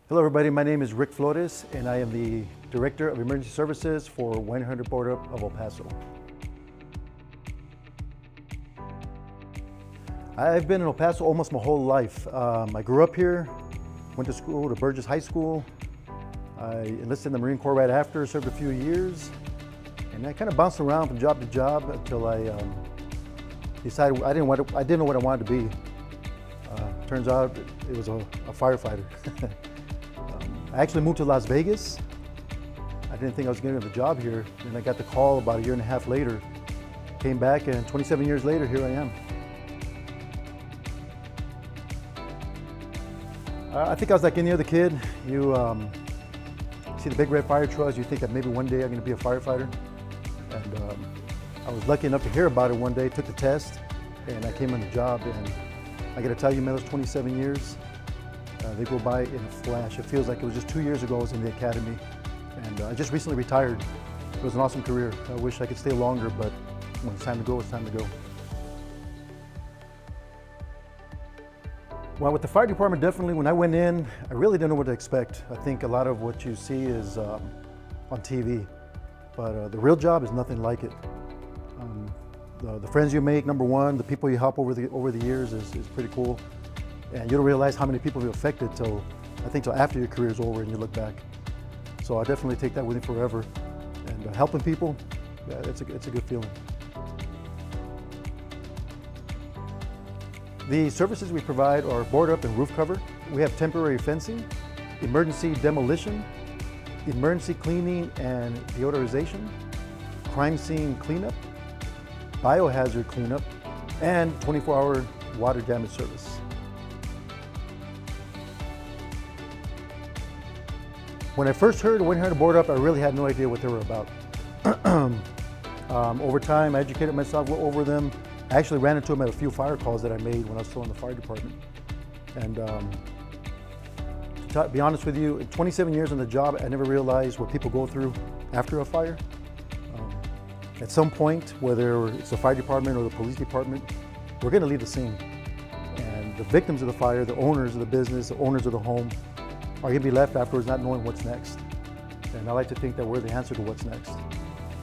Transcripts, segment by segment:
Hello everybody, my name is Rick Flores and I am the Director of Emergency Services for 100 Board Up of El Paso. I've been in El Paso almost my whole life. I grew up here, went to school to Burgess High School. I enlisted in the Marine Corps right after, served a few years, and I kind of bounced around from job to job until I decided I didn't know what I wanted to be. Turns out it was a firefighter. I actually moved to Las Vegas. I didn't think I was getting the job here, and I got the call about a year and a half later. Came back, and 27 years later, here I am. I think I was like any other kid. You see the big red fire trucks, you think that maybe one day I'm going to be a firefighter. And I was lucky enough to hear about it one day, took the test, and I came on the job. And I got to tell you, man, those 27 years, they go by in a flash. It feels like it was just 2 years ago I was in the academy, and I just recently retired. It was an awesome career. I wish I could stay longer, but when it's time to go, it's time to go. Well, with the fire department, definitely, when I went in, I really didn't know what to expect. I think a lot of what you see is on TV, but the real job is nothing like it. The friends you make, number one, the people you help over the years is pretty cool. And you don't realize how many people you're affected till after your career is over and you look back. So I definitely take that with me forever. And helping people, yeah, it's a good feeling. The services we provide are board up and roof cover. We have temporary fencing, emergency demolition, emergency cleaning and deodorization, crime scene cleanup, biohazard cleanup, and 24-hour water damage service. When I first heard 100 Board Up, I really had no idea what they were about. Over time, I educated myself over them. I actually ran into them at a few fire calls that I made when I was still in the fire department. And to be honest with you, 27 years on the job, I never realized what people go through after a fire. At some point, whether it's the fire department or the police department, we're going to leave the scene. And the victims of the fire, the owners of the business, the owners of the home, are going to be left afterwards not knowing what's next. And I like to think that we're the answer to what's next.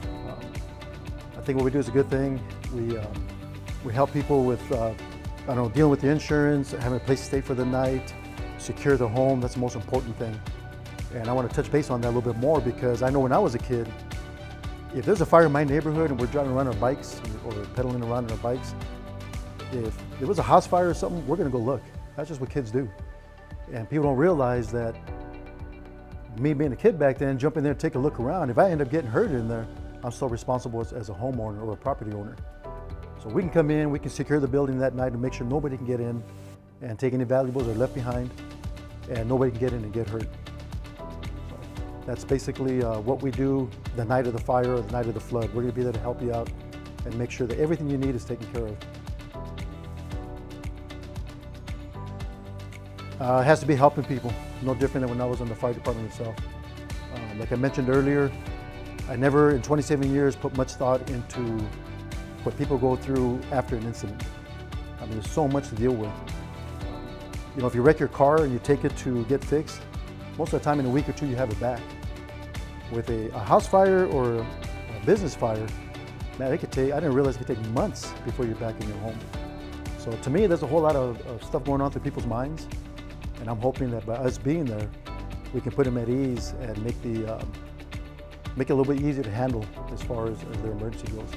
I think what we do is a good thing. We help people with, dealing with the insurance, having a place to stay for the night, secure the home. That's the most important thing. And I want to touch base on that a little bit more because I know when I was a kid, if there's a fire in my neighborhood and we're driving around our bikes or pedaling around on our bikes, if it was a house fire or something, we're going to go look. That's just what kids do. And people don't realize that me being a kid back then, jump in there and take a look around. If I end up getting hurt in there, I'm still responsible as a homeowner or a property owner. So we can come in, we can secure the building that night and make sure nobody can get in and take any valuables are left behind and nobody can get in and get hurt. So that's basically what we do the night of the fire or the night of the flood. We're going to be there to help you out and make sure that everything you need is taken care of. It has to be helping people, no different than when I was in the fire department itself. Like I mentioned earlier, I never in 27 years put much thought into what people go through after an incident. I mean, there's so much to deal with. If you wreck your car and you take it to get fixed, most of the time in a week or two you have it back. With a house fire or a business fire, man, I didn't realize it could take months before you're back in your home. So to me, there's a whole lot of stuff going on through people's minds. And I'm hoping that by us being there, we can put them at ease and make it a little bit easier to handle as far as their emergency goes.